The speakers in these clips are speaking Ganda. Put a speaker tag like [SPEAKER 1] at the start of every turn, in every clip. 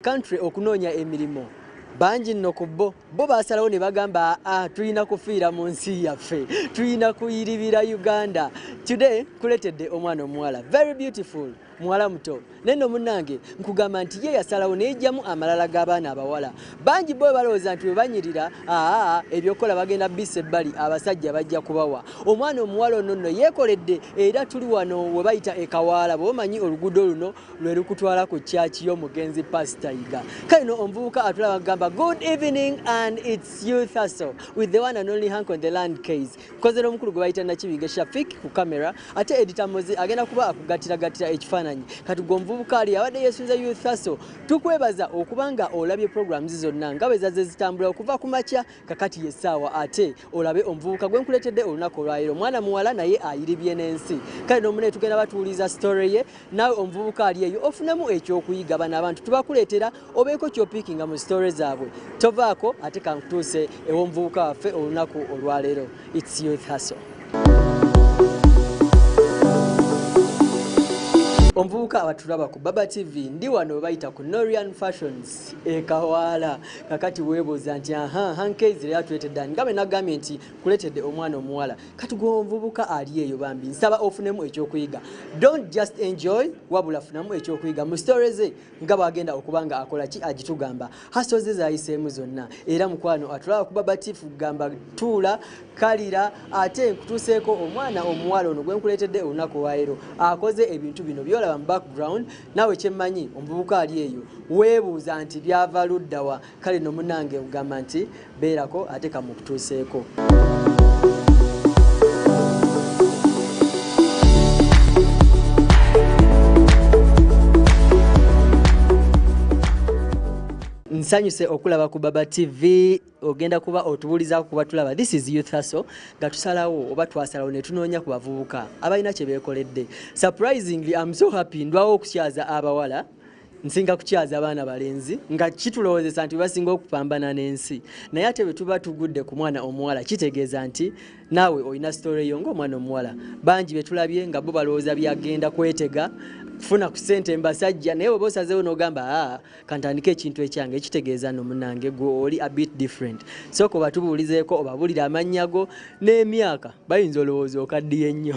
[SPEAKER 1] country okunoonya emirimu bangi nno ku bo basalawo ne bagamba tulina kufiira mu nsi yaffe tulina kuyiribira Uganda. Today kuletedde omwana omuwala very beautiful muwala muto neno munnange nkugamba nti ye yasalawo n'ejjamu amalala g'abaana abawala bangi bo balowooza nti banyirira ebyokola bagenda bissa ebbali abasajja bajja kubawa. Omwana omuwala ono nno yeekoledde era tuli wano we bayita ekawaala bw'omanyi oluguudo luno lwe lukutwala ku kyaki y'omugenzi Pastor Yiga. Kale no omuvubuka atulaba gamba good evening and it's youth hustle with the one and only Hank on the land case. Kozero omukulu gwe bayita Nakibinge Shafik ku kamera ate editor Mozi agenda kuba akugatira ekifaananyi. Kati gwe omuvubuka ali abadde yeesunze youth hustle tukwebaza okubanga olabye programs zonna nga bwe zaze zitambula okuva ku makya kakati yessaawa ate olabe omuvubuka gwe nkuletedde olunaku olwaleero mwana muwala naye ayiribye n'ensi. Kale n'omune tugenda batuuliza story ye nawe omuvubuka ali eyo ofunemu ekyokuyiga bano abantu tubakuleetera obeeko ky'opiikinga mu story zaabwe tovaako ate kankutuuse ew'omuvubuka waffe olunaku olwaleero. It's youth hustle. Omuvubuka abatulaba ku Baba TV ndi wano bayita ku Norian Fashions ekawaala kakati weebuuza nti Hankezi yatuletedde ani ngabe nagambye nti kuletedde omwana omuwala kati gwe omuvubuka ali eyo bambi nsaba ofunemu ekyokuyiga. Don't just enjoy wabula funamu ekyokuyiga mu stories ze nga bwagenda okubanga akola ki agitugamba hustle ze zayiseemu zonna era mukwano atulaba ku Baba TV kugamba tuula kalira ate nkutuuseeko omwana omuwala ono gwe nkuletedde olunaku olwaleero akoze ebintu bino byolaba mu background nawe kyemmanyi omuvubuka ali eyo weebuuza nti byava luddawa. Kale no munnange ugamba nti beerako ate kamukutuuseeko. Nsanyuse okulaba ku Baba TV ogenda kuba otubuliza kuba tulaba this is youth hustle gatusalawo oba twasalawo ne tunoonya ku bavubuka abalina kye beekoledde. Surprisingly I'm so happy ndwawo okukyaza abawala nsinga kukyaza abaana balenzi nga kitulowoozesa nti basinga okupambana n'ensi naye ate bwe tuba tugudde ku mwana omuwala kitegeeza nti naawe olina story eyo ng'omwana omuwala bangi be tulabye nga bo balowooza byagenda kwetega kufuna ku ssente mbasajja naye bwe osazeewo n'ogamba kantandika ekintu ekyange ekitegeeza no munnange gwe oli a bit different. Sooka obatubuulizeeko obabulira amannya go n'emyaka bayinza olowooza okaddiye nnyo.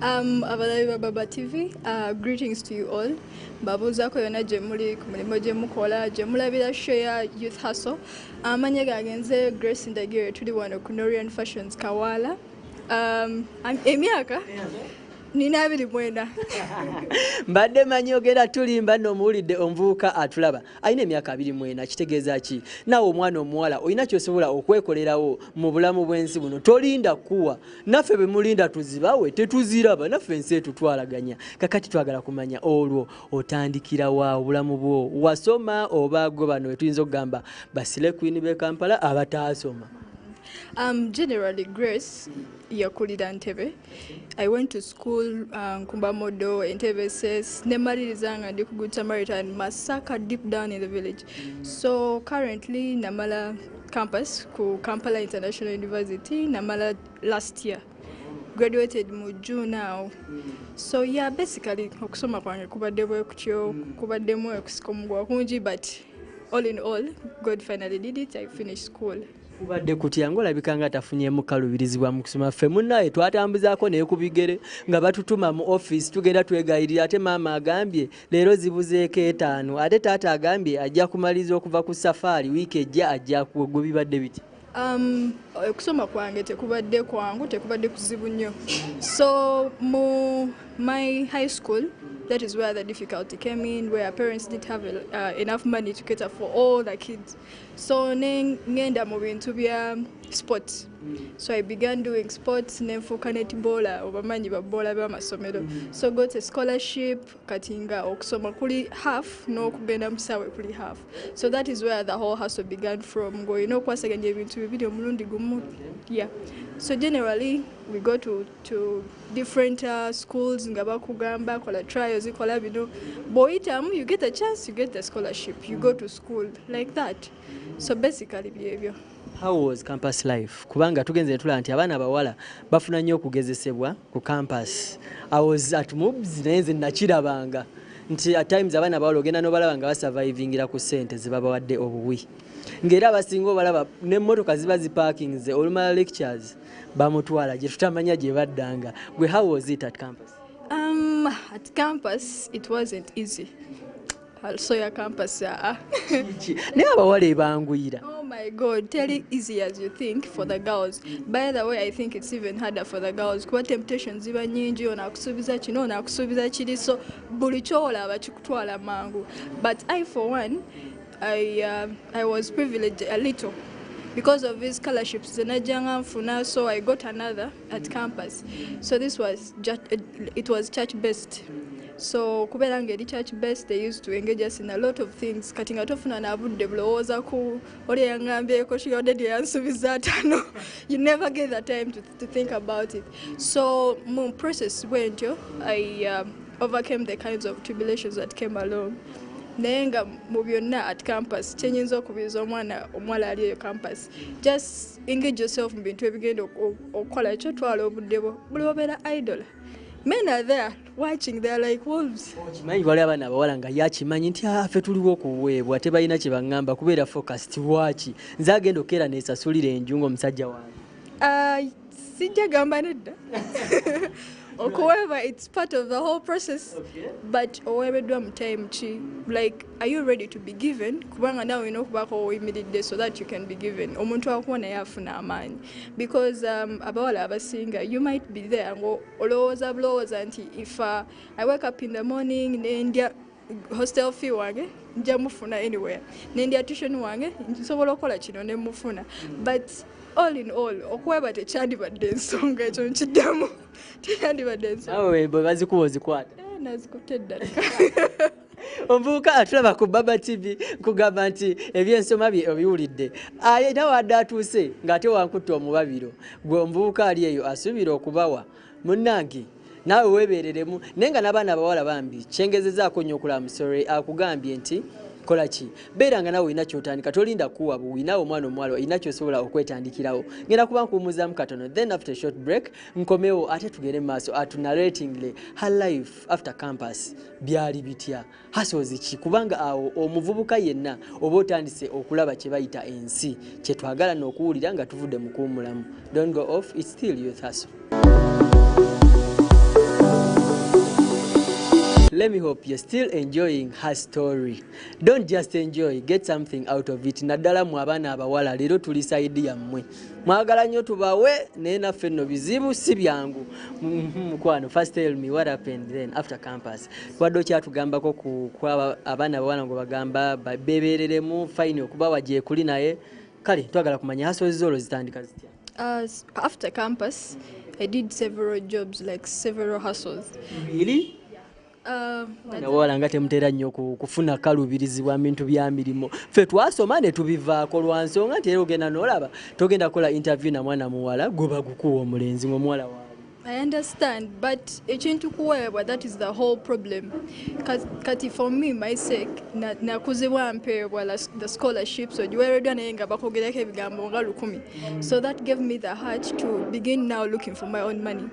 [SPEAKER 2] Abalabi ba Baba TV, greetings to you all. Babuuzaako yonna gye muli ku mulimu gye mukola gye mulabira share youth hustle. Amannya gange nze Grace Ndagire tuli wano ku Norian Fashions Kawaala. Emyaka nina 24.
[SPEAKER 1] Mbadde manyi ogenda tulimba n'omuwulidde omuvubuka atulaba alina emyaka 24 kitegeeza ki naawe omwana omuwala olina kyosobola okwekolerawo mu bulamu bw'ensi buno tolinda kuwa naffe bwe mulinda tuzibawe tetuziraba naffe ensi etutwalaganya. Kakati twagala kumanya olwo otandikira wa obulamu bwo wasoma oba gwe bano tuyinza okugamba basile Queen b'e Kampala abataasoma.
[SPEAKER 2] Generally Grace yakulira Ntebe. I went to school Nkumba Modo, Entebbe SS, nemaliriza nga ndi ku Good Samaritan Masaka deep down in the village. So currently namala campus ku Kampala International University namala last year. Graduated mu June now. So yeah, basically okusoma kwange kubadde bwe kutyo kubaddemu okusika omugwa kungi but all in all God finally did it. I finished school.
[SPEAKER 1] Kubadde kutya ng'olabika nga tafunyeemu kalubirizibwa mu kusoma ffe munnaye twatambuzaako naye ku bigere nga batutuma mu office tugenda twegayirira ate maama agambye leero zibuzeeko 5 ate taata agambye ajja kumaliriza okuva ku safaari wiiki ejja ajja gwe bibadde biti.
[SPEAKER 2] Okusoma kwange tekubadde kwangu tekubadde kuzibu nnyo. So mu my high school that is where the difficulty came in, where parents didn't have enough money to cater for all the kids. So ngenda mu bintu bya sports. So I began doing sports nenfuuka netballer obamanyi babola b'amasomero. So got a scholarship katinga okusoma kuli half n'okugenda musawe kuli half. So that is where the whole hustle began from, going okwasaganya ebintu bibiri omulundi gumu. Yeah. So generally we go to different schools nga bakugamba kola trials kola bino boyitamu you get a chance, you get the scholarship, you go to school like that. So basically behavior.
[SPEAKER 1] How was campus life? Kubanga tugenze tulaba nti abaana abawala bafuna nnyo okugezesebwa ku campus. I was at MUBS naye nze nakirabanga nti at times abaana abawala ogenda n'obalaba nga basurvivingira ku ssente ze babawadde obuwi ng'era abasinga obalaba n'emmotoka ziba zipaakinze olumala lectures bamutwala gye tutamanya gye baddanga. Gwe how was it at campus?
[SPEAKER 2] At campus it wasn't easy. Also your campus
[SPEAKER 1] naye abawala ebanguyira.
[SPEAKER 2] Oh my God, tell it easy as you think for the girls. By the way, I think it's even harder for the girls. Kuba temptations ziba nyingi, onakusuubiza kino, onakusuubiza kiri, so buli ky'olaba kikutwala mangu. But I for one, I was privileged a little because of these scholarships. So I got another at campus. So this was it was church-based. So kubera ngeri church-based, they used to engage us in a lot of things. Kati nga tofuna na budde bulowooza ku oli yangambyeko she already yansuubiza atano. You never get the time to think about it. So mu process bwentyo, I overcame the kinds of tribulations that came along. Naye nga mu byonna at campus kyenyinza okubuuza omuwala ali eyo campus, just engage yourself mu bintu ebigenda okukola ekyo, twala obudde bwo. Buli obeera idle, men are there watching, they are like wolves.
[SPEAKER 1] Okimanyi wali abaana abawala nga yakimanyi nti ffe tuliwo okuweebwa tebalina kye baŋŋamba kubeera focused waki nze agenda okkeera neesasulira enju ng'omusajja wange.
[SPEAKER 2] Sijja gamba nedda. However, it's part of the whole process.
[SPEAKER 1] Okay.
[SPEAKER 2] But owebeddwa mu time ki, like, are you ready to be given? Kubanga nawe olina okubaako oyimiridde so that you can be given. Omuntu akuwa naye afuna amaanyi. Because abawala abasinga, you might be there ngo olowooza bulowooza nti if I wake up in the morning nendya hostel fee wange nja mufuna anywhere, nendya tuition wange nsobola okukola kino ne mufuna. But all in all, okuweba tekyandibadde ensonga, ekyo nkiddamu. Tekyandibadde ensonga.
[SPEAKER 1] Nawe bwe bazikuwa ozikwata?
[SPEAKER 2] Nazikutte ddala.
[SPEAKER 1] Omuvubuka atulaba ku Baba TV nkugamba nti ebyensoma bye obiwulidde. Nawe adde atuuse ng'ate wankutte omubabiro. Gwe omuvubuka ali eyo asuubira okubawa. Munnange naawe weebeereremu, naye nga n'abaana abawala bambi kyengezezaako nnyo okulamusore akugambye nti kola ki, beera nga nawe olina kyotandika, tolinda kuwa buwi, nawe omwana omuwala olina kyosobola okwetandikirawo. Ngenda kuba nkuwumuzaamu katono, then after a short break nkomewo ate tugere maaso atunarratingly her life after campus byali bitya, hasozi ki, kubanga awo omuvubuka yenna oba otandise okulaba kye bayita ensi, kye twagala n'okuwulira nga tuvudde mu kuwummulamu. Don't go off, it's still Youth Hustle. Let me hope you're still enjoying her story. Don't just enjoy, get something out of it. Naddala mu abaana abawala leero tuli side yammwe. Mwagala nnyo tubawe naye naffe nno bizibu si byangu. Mukwano, first tell me what happened then after campus. Twadde okyatugambako ku abaana abawala ngo bagamba beebereremu fine okubawa gye kuli naye. Kale twagala kumanya hasozi zolo zitandika zitya?
[SPEAKER 2] After campus, I did several jobs, like several hustles.
[SPEAKER 1] Really? Nawala nga temutera nnyo kufuna kalubirizibwa bintu bya mirimu. Ffe twasoma ne tubivaako lwa nsonga nti era ogenda n'olaba togenda kola interview na mwana muwala gwe bagukuwa omulenzi ng'omuwala waabwe.
[SPEAKER 2] I understand, but ekintu kuweebwa, that is the whole problem. Kati for me, my sake, nakuzibwa mpeebwa the scholarships, ogiweereddwa naye nga bakogerako ebigambo nga 100. So that gave me the heart to begin now looking for my own money.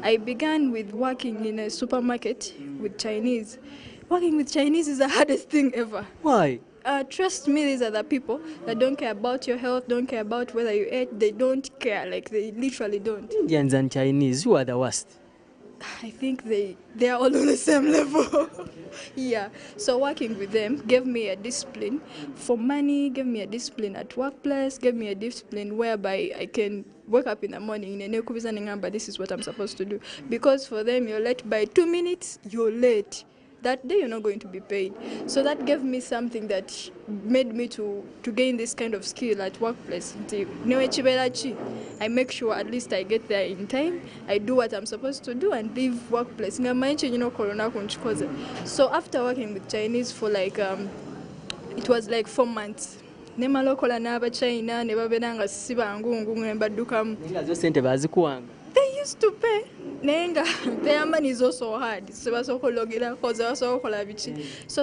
[SPEAKER 2] I began with working in a supermarket with Chinese. Working with Chinese is the hardest thing ever.
[SPEAKER 1] Why?
[SPEAKER 2] Trust me, these are the people that don't care about your health, don't care about whether you ate, they don't care, like they literally don't.
[SPEAKER 1] Indians and Chinese, who are the worst?
[SPEAKER 2] I think they are all on the same level. Yeah, so working with them gave me a discipline for money, gave me a discipline at workplace, gave me a discipline whereby I can wake up in the morning and this is what I'm supposed to do. Because for them, you're late by 2 minutes, you're late. That day you're not going to be paid. So that gave me something that made me to gain this kind of skill at workplace. I make sure at least I get there in time, I do what I'm supposed to do and leave workplace. So after working with Chinese for like, it was like 4 months. Nemalokola n'aba China ne babeera sibangungu mbaddukamu. They used to pay. Their money is also hard. So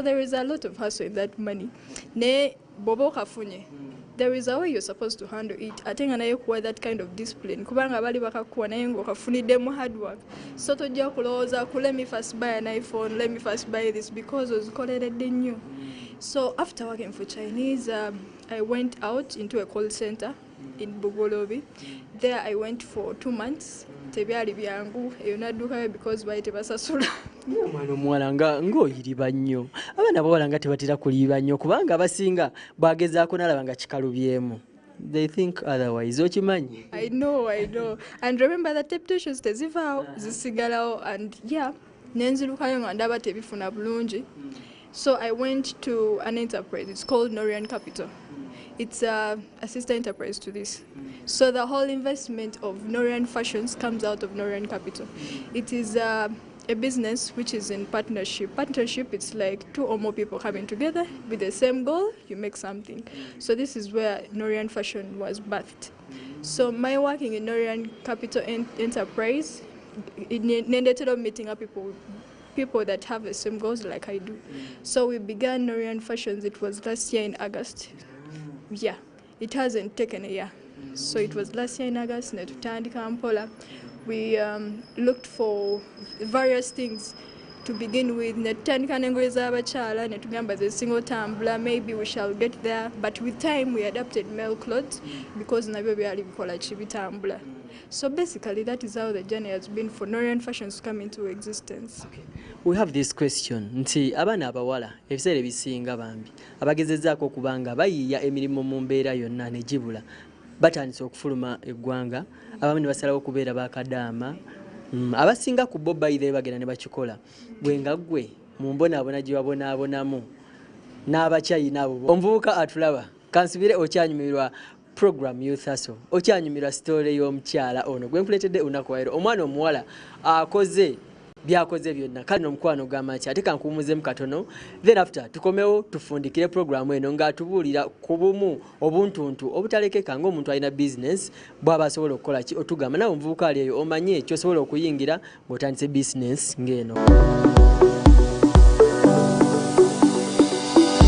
[SPEAKER 2] there is a lot of hustle in that money. Ne bobo kafunye. there is a way you're supposed to handle it. Ate nga naye kuwa that kind of discipline kubanga bali bakakuwa naye ng'okafuniddemu hard work. So tojja kulowooza ku let me first buy an iPhone, let me first buy this because ozikoleredde nnyo. So after working for Chinese, I went out into a call center in Bugolobi. There I went for 2 months. Tebyali byangu eyo naddukayo because baali tebasasula.
[SPEAKER 1] Omwana omuwala ng'oyiriba nnyo. Abaana bawala nga tebatera kuliiba nnyo kubanga abasinga bagezaako nalaba nga kikalubyemu. They think otherwise. Okimanyi?
[SPEAKER 2] I know. And remember the temptations tezivaawo zisigalawo, and yeah, nenzirukayo nga ndaba tebifuna bulungi. So I went to an enterprise. It's called Norian Capital. It's a sister enterprise to this. So the whole investment of Norian Fashions comes out of Norian Capital. It is a business which is in partnership. Partnership, it's like 2 or more people coming together with the same goal, you make something. So this is where Norian Fashion was birthed. So my working in Norian Capital Enterprise, it ended up meeting up people that have the same goals like I do. So we began Norian Fashions, it was last year in August. Yeah, it hasn't taken a year. So it was last year in August, netutandika mpola. We looked for various things to begin with. Netutandika n'engoye z'abakyala, netugamba ze single tambula, maybe we shall get there. But with time we adapted male clothes because nabyo byali bikola ki bitambula. So basically that is how the journey has been for Norian Fashions to come into existence.
[SPEAKER 1] Okay. We have this question nti abaana abawala ebiseera ebisinga bambi abagezezzaako okubanga bayiiya emirimu mu mbeera yonna ne gibula batandise okufuluma eggwanga abamu ne basalawo okubeera bakadaama abasinga ku bo bayire bagenda ne bakikola gwe nga ggwe mu mbonaabona gye babonaabonamu n'abakyayina abo omuvubuka atulaba kansubire okyanyumirwa program Youth Hustle okyanyumirwa story y'omukyala ono gwe nkuleetedde olunaku lwa leero omwana omuwala akoze byakoze byonna kale n'omukwano g'amaki ate kankuwumuzemu katono then after tukomewo tufundikire programu eno ng'atubuulira ku bumu obuntuntu obutalekeka ng'omuntu alina business bw'aba asobola okukola ki otugamba nawe omuvubuka ali eyo omanye ky'osobola okuyingira ng'otandise business ng'eno.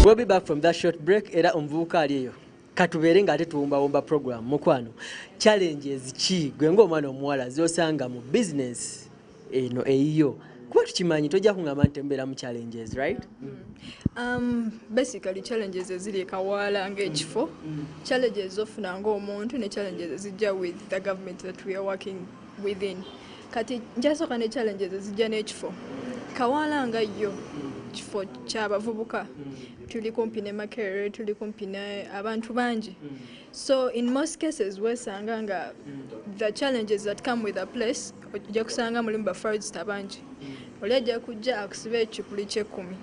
[SPEAKER 1] We'll be back from that short break era omuvubuka ali eyo katubeere ng'ate tuwumbawumba program mukwano challenges ki gwe ng'omwana omuwala z'osanga mu business eno eyiyo kuba tukimanyi tojja kungamba nti mbeera mu challenges, right?
[SPEAKER 2] Basically challenges eziri ekawaala ng'ekifo, challenges ofuna ng'omuntu ne challenges ezijja with the government that we are working within. Kati njasooka ne challenges ezijja n'ekifo kawaala nga yo kifo ky'abavubuka tuli kumpi ne Makerere, tuli kumpi ne abantu bangi. So in most cases weesanga nga the challenges that come with a place ojja kusanga mulimu bafarista bangi. Oli ajja kujja akusiba ekipuli ky'ekkumi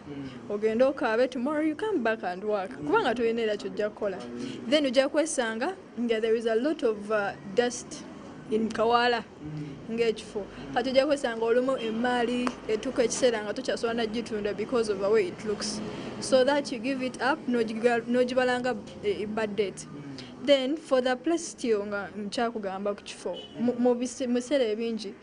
[SPEAKER 2] ogenda okaabe tomorrow you come back and work kubanga tolina era kyojja kukola. Then ojja kwesanga nga there is a lot of dust in kawaala ng'ekifo kati ojja kwesanga olumu emmaali etuuka ekiseera nga tokyasobola nagitunda because of the way it looks, so that you give it up n'ogibalanga bad debt. Then for the place still nga nkyakugamba ku kifo mu biseera ebingi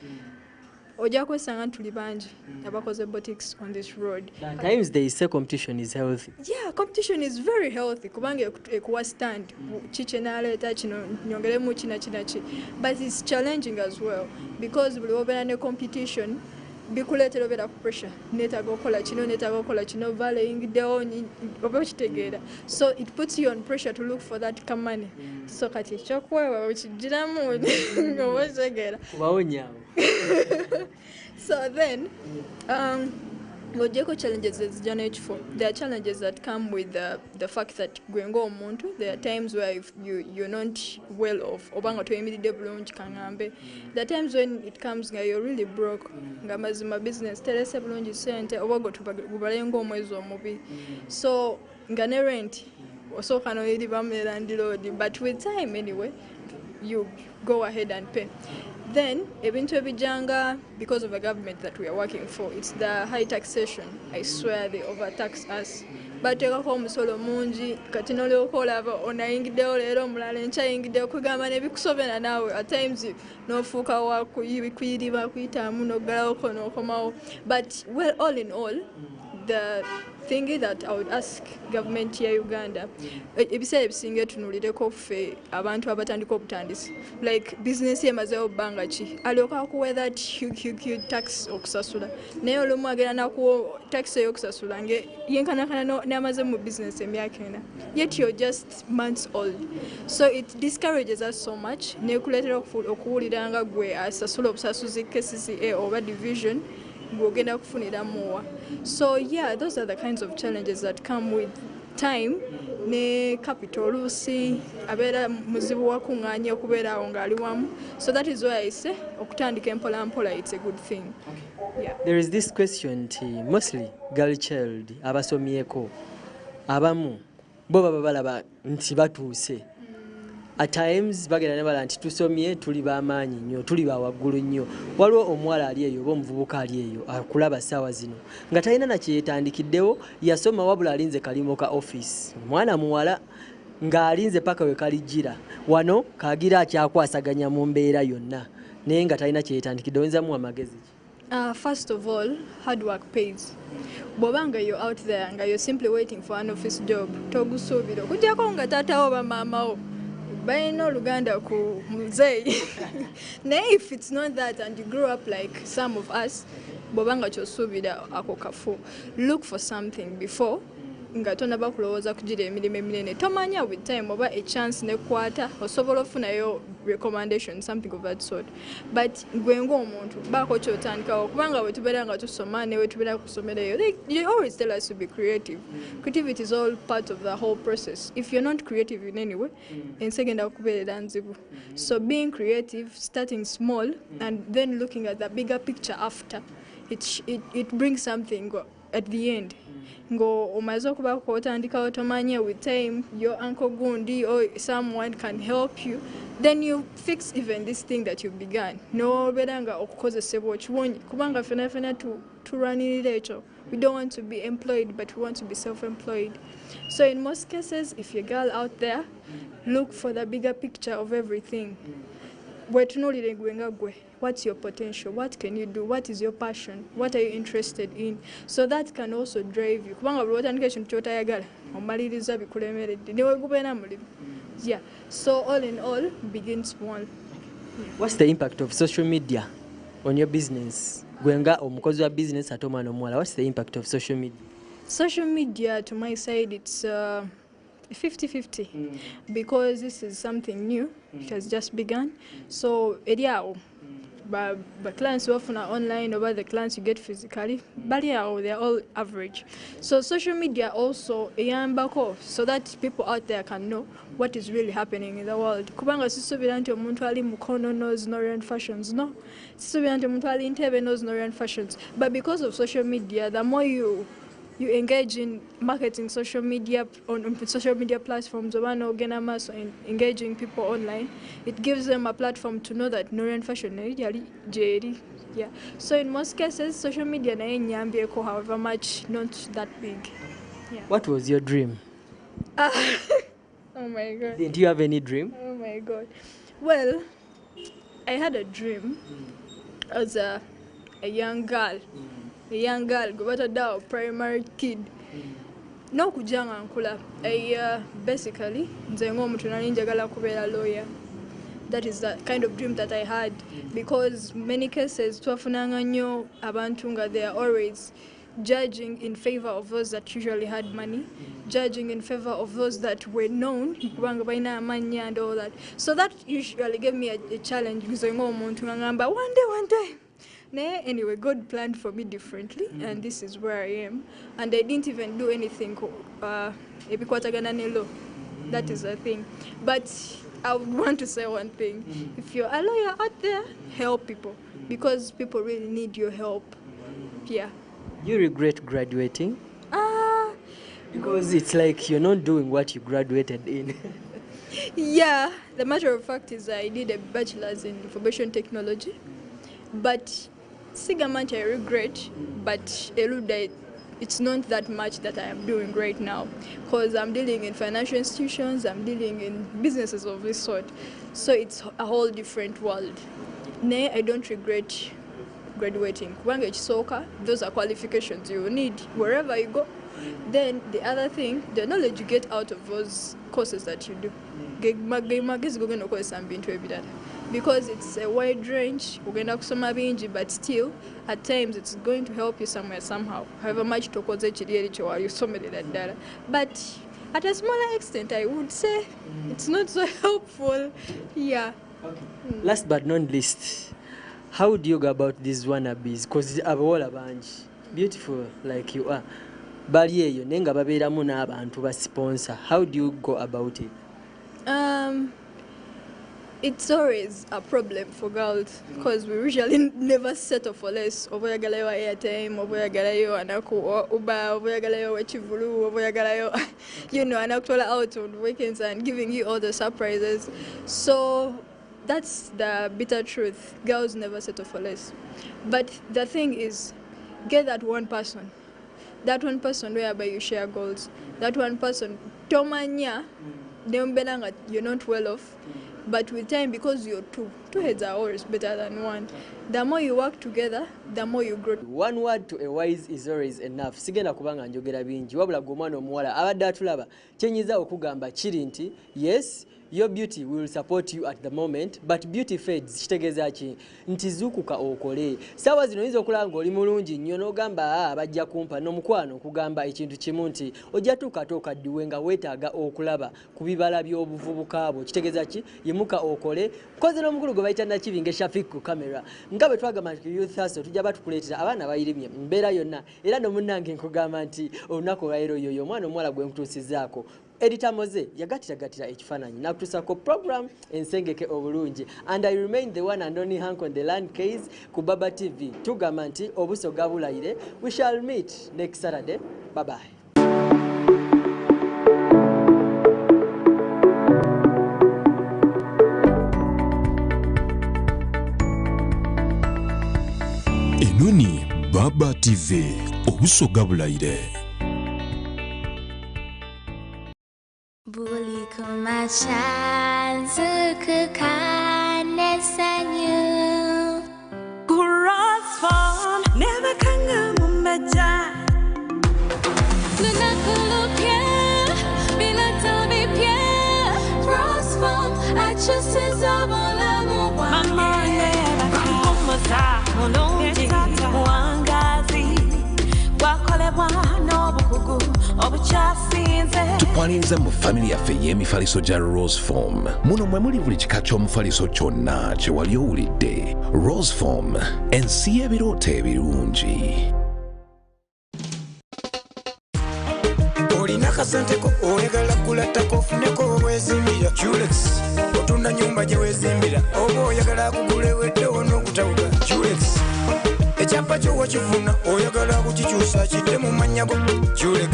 [SPEAKER 2] ojja kwesanga tuli bangi abakoze boutiques on this road.
[SPEAKER 1] At times they say competition is healthy.
[SPEAKER 2] Yeah, competition is very healthy kubanga ekuwa stand kiki naleeta kino nyongeremu kinaki, but it's challenging as well because buli obeera ne competition bikuleetera obeera ku pressure neetaaga okola kino valayingiddewo oba okitegeera, so it puts you on pressure to look for that come money. So kati ekyokuweewa okigiramu oba okitegeera
[SPEAKER 1] Kubawonyaawo.
[SPEAKER 2] So then ng'ogyeko challenges ezijja n'ekifo. There are challenges that come with the fact that gwe ng'omuntu there are times where you're not well off oba nga toyimiridde bulungi kaŋŋambe. There are times when it comes nga you're really broke nga mazima business terese bulungi ssente oba gubale ng'omwezi omubi, so nga ne rent osooka n'oyiribamu ne landlord, but with time anyway you go ahead and pay. Then ebintu ebijjanga because of the government that we are working for, it's the high taxation. I swear they overtax us. Bateekako omusolo mungi kati n'olyoka olaba onayingiddewo leero omulala enkyayingiddewo kugamba nebikusobera naawe at times n'ofuuka wa kuyiriba kuyitaamu n'oggalawoko n'okomawo. But well, all in all the thing that I would ask government ya Uganda, ebiseera ebisinga etunulireko ffe abantu abatandika obutandisi, like business emazeewo bbanga ki, alyoka akuwa that huge tax okusasula, naye olumu agenda nakuwa tax ey'okusasula nge yenkanakana n'amaze mu business emyaka ena, yet you're just months old. So it discourages us so much, nekuleetera okuwulira nga gwe asasula obusasuzi KCCA oba division gwogenda kufunira muwa. So yeah, those are the kinds of challenges that come with time ne capital oluusi abeera muzibu wakuŋŋaanya okubeera awo ng'ali wamu. So that is why I say okutandika empola mpola, it's a good thing. Yeah.
[SPEAKER 1] There is this question nti mostly girl child abasomyeko abamu bo baba balaba nti batuuse. At times bagenda ne bala nti tusomye tuli b'amaanyi nnyo, tuli ba waggulu nnyo. Waliwo omuwala ali eyo oba omuvubuka ali eyo akulaba ssaawa zino nga talina na kyeyetandikiddewo, yasoma wabula alinze kalimo ka office. Mwana muwala ng'alinze paka we kalijjira wano kaagira akyakwasaganya mu mbeera yonna naye nga talina kyeyetandikiddewo. Oyinza muwa magezi ki?
[SPEAKER 2] First of all, hard work pays. Bobanga you're out there nga you're simply waiting for an office job, togusuubira okujjako nga taatawo ba maamawo bayina oluganda ku muzeeyi. Naye if it's not that and you grew up like some of us, bobanga kyosuubira ako kafu, look for something before nga tonaba kulowooza kugira emirimu eminene. Tomanya with time oba a chance nekwata osobola ofunayo recommendation, something of that sort. But gwe ng'omuntu baako kyotandikawo kubanga bwe tubeera nga tusoma ne bwe tubeera kusomereyo, they always tell us to be creative. Creativity is all part of the whole process. If you're not creative in any way, ensi egenda kukubeerera nzibu. So being creative, starting small and then looking at the bigger picture after, it brings something at the end. Ngo omaze okuba kwotandikawo tomanye with time your uncle gundi or someone can help you, then you fix even this thing that you began. No beranga okukozesebwa okiwonye kubanga fena turanirira ekyo. We don't want to be employed, but we want to be self-employed. So in most cases, if you're a girl out there, look for the bigger picture of everything. Wetunulire gwe nga gwe. What's your potential? What can you do? What is your passion? What are you interested in? So that can also drive you. Kubanga buli watandika ekintu ky'otayagala omaliriza bikulemeredde ne wegubeera mulimu. Yeah. So all in all, begin small. Yeah.
[SPEAKER 1] What's the impact of social media on your business? Gwe nga omukozi wa business ate omwana omuwala, what's the impact of social media?
[SPEAKER 2] Social media, to my side, it's 50-50 because this is something new. It has just begun. So eriawo but clients who often are online or the clients you get physically, they're all average. So social media also eyambako so that people out there can know what is really happening in the world. Kubanga sisubira nti omuntu ali mukono knows Norian fashions, no. Sisubira nti omuntu ali Entebbe knows Norian fashions. But because of social media, the more you engage in marketing social media on social media platforms, or engaging people online, it gives them a platform to know that Norian fashion is. Yeah. So in most cases, social media na nyambieko, however much, not that big. Yeah.
[SPEAKER 1] What was your dream?
[SPEAKER 2] Oh my God.
[SPEAKER 1] Did you have any dream?
[SPEAKER 2] Oh my God. Well, I had a dream as a young girl. A young girl, a primary kid. No kujanga nkula. Basically, nze ng'omuntu nali njagala kubeera lawyer. That is the kind of dream that I had, because many cases twafunanga nnyo abantu nga they are always judging in favor of those that usually had money, judging in favor of those that were known, kubanga balina amanya and all that. So that usually gave me a challenge, because ng'omuntu ngamba one day. Anyway, God planned for me differently, and this is where I am. And I didn't even do anything ebikwatagana ne law. That is the thing. But I would want to say one thing. If you're a lawyer out there, help people, because people really need your help. Yeah.
[SPEAKER 1] You regret graduating? Because it's like you're not doing what you graduated in.
[SPEAKER 2] Yeah. The matter of fact is I did a bachelor's in information technology. But Sigamanch I regret, but it's not that much that I am doing right now, because I'm dealing in financial institutions, I'm dealing in businesses of this sort. So it's a whole different world. Nay, I don't regret graduating. Kubanga ekisooka, those are qualifications you need wherever you go. Then the other thing, the knowledge you get out of those courses that you do, because it's a wide range, but still at times it's going to help you somewhere somehow, however much but at a smaller extent I would say it's not so helpful. Yeah.
[SPEAKER 1] Last but not least, how do you go about these wannabes? Because abawala bangi beautiful like you are, bali eyo nenga babeeramu n'abantu ba sponsor. How do you go about it?
[SPEAKER 2] It's always a problem for girls because we usually never settle for less. Oboyagalayo airtime, oboyagalayo anako uba, oboyagalayo wechivulu, oboyagalayo, anaktola out on weekends and giving you all the surprises. So that's the bitter truth. Girls never settle for less. But the thing is, get that one person whereby you share goals. That one person, tomanya, you're not well off. But with time, because you're two heads are always better than one. The more you work together, the more you grow.
[SPEAKER 1] One word to a wise is always enough. Sigenda kubanga njogera bingi wabula gomwana omuwala abadde atulaba kyenyiza okugamba kiri nti yes, your beauty will support you at the moment, but beauty fades. Kitegeeza ki nti zukuka okole. Sawa zino oyinza okulanga oli mulungi nnyo n'ogamba bajja kumpa n'omukwano okugamba ekintu kimu nti ojja tuukatuuka ddiwe nga weetaaga okulaba ku bibala by'obuvubuka bwo. Kitegeeza ki yimuka okole. Koze n'omukulu gwe bayita Nakibinge Shafiq ku kamera. Nga bwe twagamba nti Youth Hustle tujja batukuleetera abaana bayirimye mbeera yonna era n'omunnange nkugamba nti olunaku olwaleero yoyo omwana omuwala gwe nkutuusizaako. Editor Moze yagatira ekifaananyi nakutusako program ensengeke obulungi, and I remain the one and only Hank on the land case ku Baba TV. Tugamba nti obuso gabulayire. We shall meet next Saturday. Bye bye.
[SPEAKER 3] Enoni Baba TV obuso gabulayire.
[SPEAKER 4] Buli kumashanzu kukanesanyu
[SPEAKER 5] Cross farm never kanga mumbaja
[SPEAKER 4] Lunakulupia Bilatobipia Cross farm Achusiza bola
[SPEAKER 5] Mama never kanga mulungi Mwangazi Wakolebwa n'obukugu obuchasinze
[SPEAKER 3] Tukwaniriza mu family yaffe y'emifaliso gya Rose Form. Muno mwe muli buli kika ky'omufaliso kyonna kye wali owulidde. Rose Form, ensi y'ebirooto ebirungi.
[SPEAKER 6] Olina kasenteko oyagala kulattako ofuneko obwezimbira Julex. Otunda nyumba gye weezimbira oba oyagala kugula eweddewo n'okutawuka Julex. Ekyapa kyo wakifuna oyagala kukikyusa kidde mu mannya go Julex.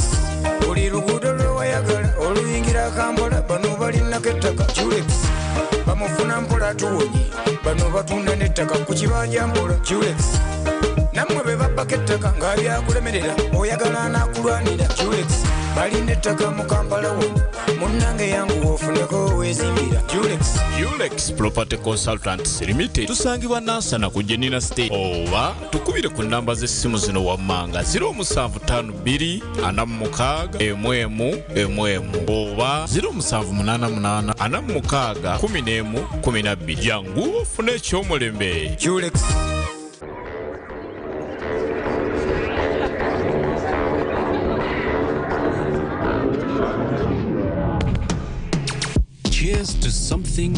[SPEAKER 6] Oli luguudo lwe wayagala oluyingira Kampala bano balinako ettaka Julex. Bamufuna mpola tuwonye bano batunda n'ettaka ku kibanja mpola Julex. Nammwe be babbako ettaka nga byakulemerera oyagala n'akulwanira Julex. Balina ettaka mu Kampala wonna munnange yangu ofuneko weezimbira Julex.
[SPEAKER 7] Ulex Property Consultants Limited tusangibwa Nansana ku Jenina State oba tukubire ku namba z'essimu zino wammanga 0752 46 11 oba 0788 46 11 12 jangu ofune ekyomulembe
[SPEAKER 6] Julex.
[SPEAKER 3] Cheers to something